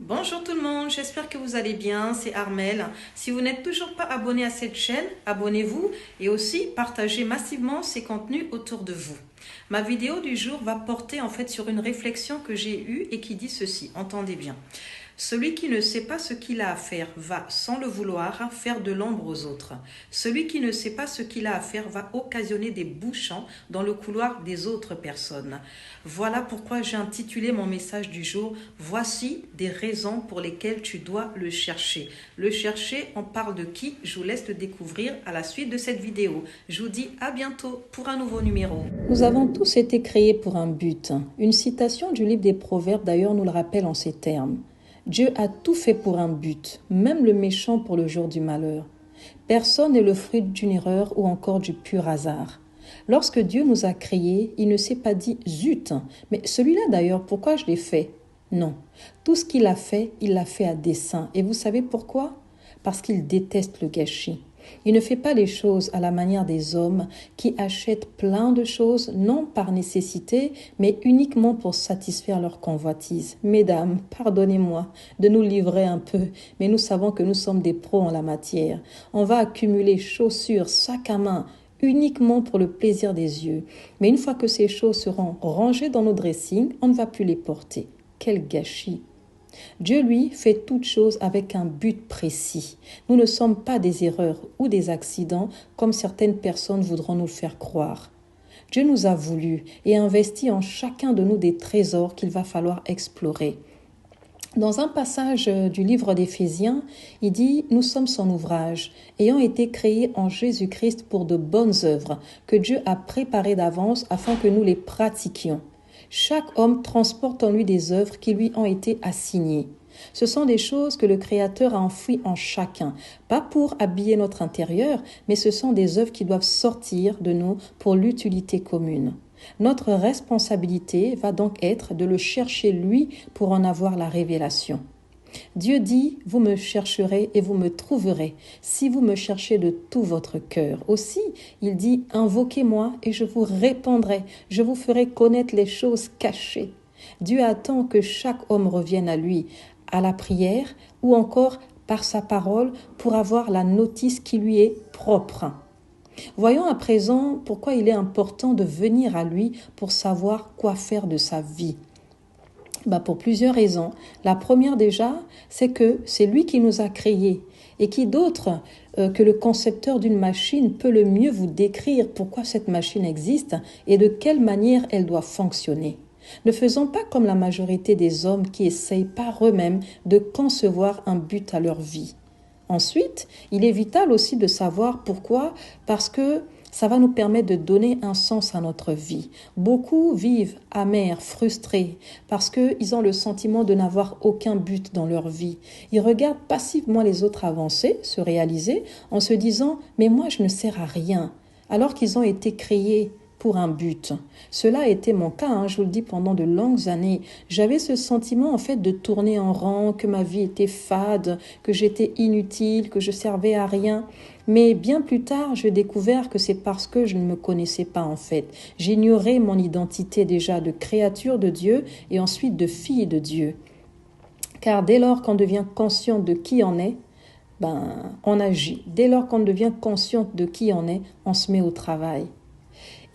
Bonjour tout le monde, j'espère que vous allez bien, c'est Armelle. Si vous n'êtes toujours pas abonné à cette chaîne, abonnez-vous et aussi partagez massivement ces contenus autour de vous. Ma vidéo du jour va porter en fait sur une réflexion que j'ai eue et qui dit ceci, entendez bien. Celui qui ne sait pas ce qu'il a à faire va, sans le vouloir, faire de l'ombre aux autres. Celui qui ne sait pas ce qu'il a à faire va occasionner des bouchons dans le couloir des autres personnes. Voilà pourquoi j'ai intitulé mon message du jour « Voici des raisons pour lesquelles tu dois le chercher ». Le chercher, on parle de qui? Je vous laisse le découvrir à la suite de cette vidéo. Je vous dis à bientôt pour un nouveau numéro. Nous avons tous été créés pour un but. Une citation du livre des Proverbes d'ailleurs nous le rappelle en ces termes. Dieu a tout fait pour un but, même le méchant pour le jour du malheur. Personne n'est le fruit d'une erreur ou encore du pur hasard. Lorsque Dieu nous a créés, il ne s'est pas dit « zut », mais celui-là d'ailleurs, pourquoi je l'ai fait? Non, tout ce qu'il a fait, il l'a fait à dessein. Et vous savez pourquoi? Parce qu'il déteste le gâchis. Il ne fait pas les choses à la manière des hommes qui achètent plein de choses, non par nécessité, mais uniquement pour satisfaire leur convoitise. Mesdames, pardonnez-moi de nous livrer un peu, mais nous savons que nous sommes des pros en la matière. On va accumuler chaussures, sacs à main, uniquement pour le plaisir des yeux. Mais une fois que ces choses seront rangées dans nos dressings, on ne va plus les porter. Quel gâchis! Dieu, lui, fait toutes choses avec un but précis. Nous ne sommes pas des erreurs ou des accidents comme certaines personnes voudront nous le faire croire. Dieu nous a voulu et investi en chacun de nous des trésors qu'il va falloir explorer. Dans un passage du livre d'Éphésiens, il dit « Nous sommes son ouvrage, ayant été créés en Jésus-Christ pour de bonnes œuvres que Dieu a préparées d'avance afin que nous les pratiquions. » Chaque homme transporte en lui des œuvres qui lui ont été assignées. Ce sont des choses que le Créateur a enfouies en chacun, pas pour habiller notre intérieur, mais ce sont des œuvres qui doivent sortir de nous pour l'utilité commune. Notre responsabilité va donc être de le chercher lui pour en avoir la révélation. Dieu dit, vous me chercherez et vous me trouverez, si vous me cherchez de tout votre cœur. Aussi, il dit, invoquez-moi et je vous répondrai, je vous ferai connaître les choses cachées. Dieu attend que chaque homme revienne à lui, à la prière ou encore par sa parole pour avoir la notice qui lui est propre. Voyons à présent pourquoi il est important de venir à lui pour savoir quoi faire de sa vie. Pour plusieurs raisons. La première déjà, c'est que c'est lui qui nous a créés. Et qui d'autre que le concepteur d'une machine peut le mieux vous décrire pourquoi cette machine existe et de quelle manière elle doit fonctionner. Ne faisons pas comme la majorité des hommes qui essayent par eux-mêmes de concevoir un but à leur vie. Ensuite, il est vital aussi de savoir pourquoi, parce que ça va nous permettre de donner un sens à notre vie. Beaucoup vivent amers, frustrés, parce qu'ils ont le sentiment de n'avoir aucun but dans leur vie. Ils regardent passivement les autres avancer, se réaliser, en se disant « mais moi je ne sers à rien », alors qu'ils ont été créés pour un but. Cela a été mon cas, je vous le dis, pendant de longues années. J'avais ce sentiment en fait de tourner en rond, que ma vie était fade, que j'étais inutile, que je servais à rien. Mais bien plus tard, j'ai découvert que c'est parce que je ne me connaissais pas en fait. J'ignorais mon identité déjà de créature de Dieu et ensuite de fille de Dieu. Car dès lors qu'on devient conscient de qui on est, on agit. Dès lors qu'on devient conscient de qui on est, on se met au travail.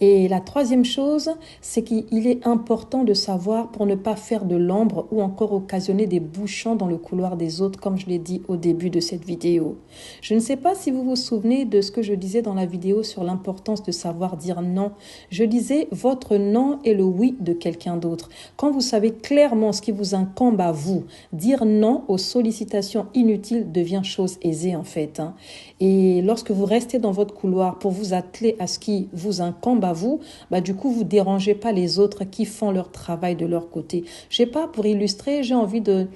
Et la troisième chose, c'est qu'il est important de savoir pour ne pas faire de l'ombre ou encore occasionner des bouchons dans le couloir des autres, comme je l'ai dit au début de cette vidéo. Je ne sais pas si vous vous souvenez de ce que je disais dans la vidéo sur l'importance de savoir dire non. Je disais, votre non est le oui de quelqu'un d'autre. Quand vous savez clairement ce qui vous incombe à vous, dire non aux sollicitations inutiles devient chose aisée en fait. Et lorsque vous restez dans votre couloir pour vous atteler à ce qui vous incombe à vous, du coup, vous dérangez pas les autres qui font leur travail de leur côté. Je sais pas, pour illustrer, j'ai envie de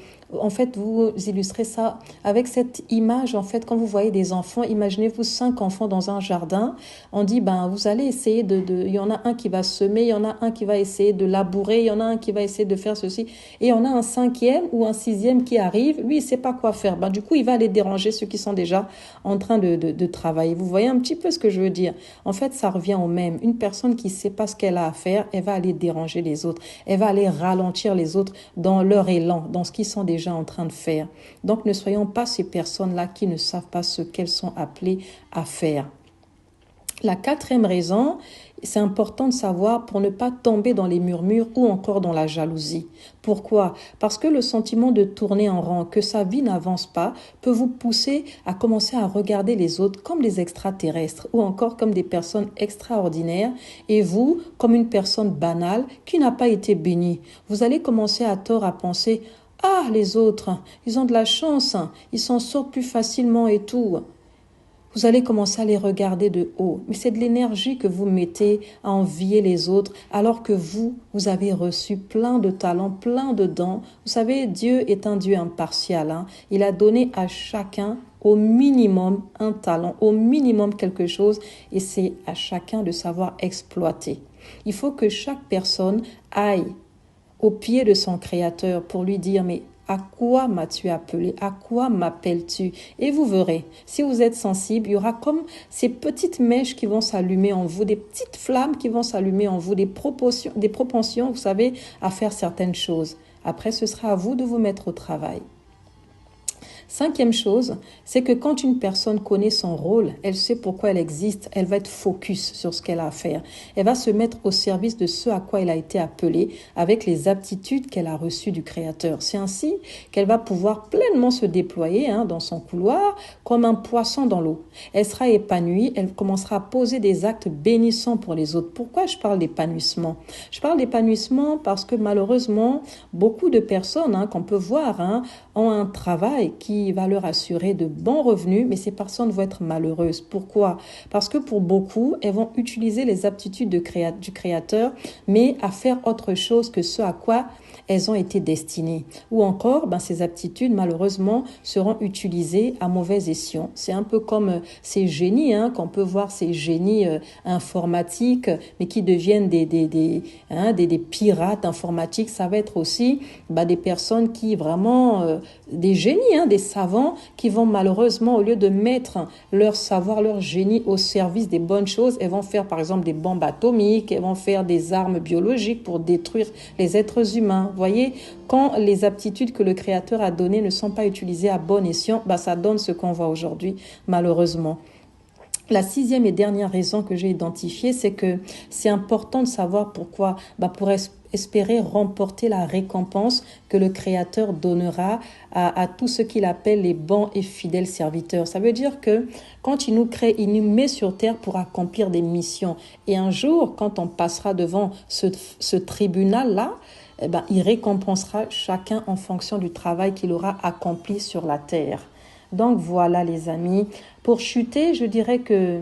vous illustrez ça avec cette image. En fait, quand vous voyez des enfants, imaginez-vous 5 enfants dans un jardin. On dit, vous allez essayer il y en a un qui va semer, il y en a un qui va essayer de labourer, il y en a un qui va essayer de faire ceci. Et on a un 5e ou un 6e qui arrive. Lui, il sait pas quoi faire. Du coup, il va aller déranger ceux qui sont déjà en train de travailler. Vous voyez un petit peu ce que je veux dire. En fait, ça revient au même. Une personne qui sait pas ce qu'elle a à faire, elle va aller déranger les autres. Elle va aller ralentir les autres dans leur élan, dans ce qui sont déjà déjà en train de faire. Donc ne soyons pas ces personnes-là qui ne savent pas ce qu'elles sont appelées à faire. La quatrième raison, c'est important de savoir pour ne pas tomber dans les murmures ou encore dans la jalousie. Pourquoi? Parce que le sentiment de tourner en rond, que sa vie n'avance pas, peut vous pousser à commencer à regarder les autres comme des extraterrestres ou encore comme des personnes extraordinaires et vous comme une personne banale qui n'a pas été bénie. Vous allez commencer à tort à penser « Ah, les autres, ils ont de la chance, ils s'en sortent plus facilement et tout ». Vous allez commencer à les regarder de haut. Mais c'est de l'énergie que vous mettez à envier les autres alors que vous avez reçu plein de talents, plein de dons. Vous savez, Dieu est un Dieu impartial. Il a donné à chacun au minimum un talent, au minimum quelque chose et c'est à chacun de savoir exploiter. Il faut que chaque personne aille au pied de son Créateur pour lui dire « mais à quoi m'as-tu appelé? À quoi m'appelles-tu » Et vous verrez, si vous êtes sensible, il y aura comme ces petites mèches qui vont s'allumer en vous, des petites flammes qui vont s'allumer en vous, des propensions, vous savez, à faire certaines choses. Après, ce sera à vous de vous mettre au travail. Cinquième chose, c'est que quand une personne connaît son rôle, elle sait pourquoi elle existe, elle va être focus sur ce qu'elle a à faire. Elle va se mettre au service de ce à quoi elle a été appelée avec les aptitudes qu'elle a reçues du Créateur. C'est ainsi qu'elle va pouvoir pleinement se déployer dans son couloir comme un poisson dans l'eau. Elle sera épanouie, elle commencera à poser des actes bénissants pour les autres. Pourquoi je parle d'épanouissement? Je parle d'épanouissement parce que malheureusement, beaucoup de personnes qu'on peut voir ont un travail qui va leur assurer de bons revenus, mais ces personnes vont être malheureuses. Pourquoi? Parce que pour beaucoup, elles vont utiliser les aptitudes du Créateur, mais à faire autre chose que ce à quoi elles ont été destinées. Ou encore, ces aptitudes, malheureusement, seront utilisées à mauvais escient. C'est un peu comme ces génies, qu'on peut voir, ces génies informatiques, mais qui deviennent des pirates informatiques. Ça va être aussi des personnes qui vraiment, des génies, des savants, qui vont malheureusement, au lieu de mettre leur savoir, leur génie au service des bonnes choses, elles vont faire par exemple des bombes atomiques, elles vont faire des armes biologiques pour détruire les êtres humains. Vous voyez, quand les aptitudes que le Créateur a données ne sont pas utilisées à bon escient, ça donne ce qu'on voit aujourd'hui, malheureusement. La sixième et dernière raison que j'ai identifiée, c'est que c'est important de savoir pourquoi. Pour espérer remporter la récompense que le Créateur donnera à tout ce qu'il appelle les bons et fidèles serviteurs. Ça veut dire que quand il nous crée, il nous met sur terre pour accomplir des missions. Et un jour, quand on passera devant ce tribunal-là, il récompensera chacun en fonction du travail qu'il aura accompli sur la terre. Donc voilà les amis, pour chuter, je dirais que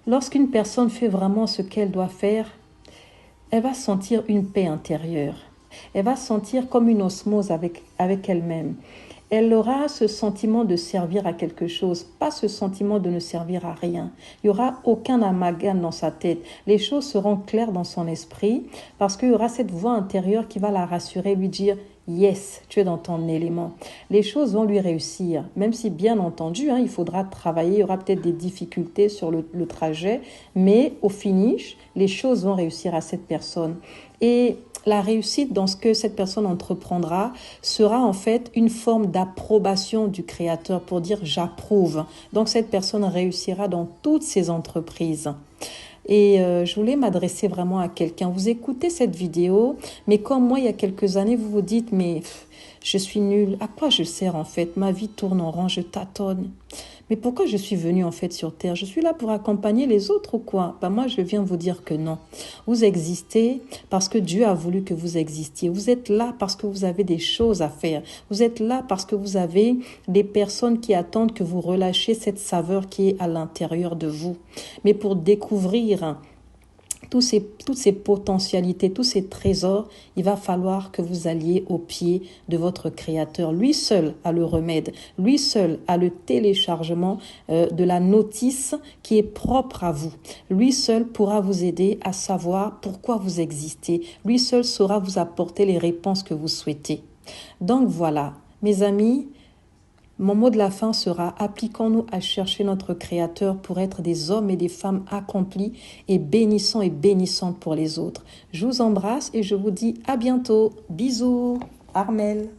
lorsqu'une personne fait vraiment ce qu'elle doit faire, elle va sentir une paix intérieure. Elle va sentir comme une osmose avec elle-même. Elle aura ce sentiment de servir à quelque chose, pas ce sentiment de ne servir à rien. Il n'y aura aucun amalgame dans sa tête. Les choses seront claires dans son esprit parce qu'il y aura cette voix intérieure qui va la rassurer, lui dire « Yes, tu es dans ton élément ». Les choses vont lui réussir, même si bien entendu, il faudra travailler, il y aura peut-être des difficultés sur le trajet, mais au finish, les choses vont réussir à cette personne. Et la réussite dans ce que cette personne entreprendra sera en fait une forme d'approbation du Créateur pour dire « j'approuve ». Donc cette personne réussira dans toutes ses entreprises. Et je voulais m'adresser vraiment à quelqu'un. Vous écoutez cette vidéo, mais comme moi, il y a quelques années, vous vous dites « mais je suis nulle, à quoi je sers en fait? Ma vie tourne en rond, je tâtonne. Mais pourquoi je suis venue en fait sur Terre? Je suis là pour accompagner les autres ou quoi? Moi, je viens vous dire que non. Vous existez parce que Dieu a voulu que vous existiez. Vous êtes là parce que vous avez des choses à faire. Vous êtes là parce que vous avez des personnes qui attendent que vous relâchiez cette saveur qui est à l'intérieur de vous. Mais pour découvrir toutes ces potentialités, tous ces trésors, il va falloir que vous alliez au pied de votre Créateur. Lui seul a le remède. Lui seul a le téléchargement de la notice qui est propre à vous. Lui seul pourra vous aider à savoir pourquoi vous existez. Lui seul saura vous apporter les réponses que vous souhaitez. Donc voilà, mes amis, mon mot de la fin sera « Appliquons-nous à chercher notre Créateur pour être des hommes et des femmes accomplis et bénissants et bénissantes pour les autres. » Je vous embrasse et je vous dis à bientôt. Bisous, Armelle.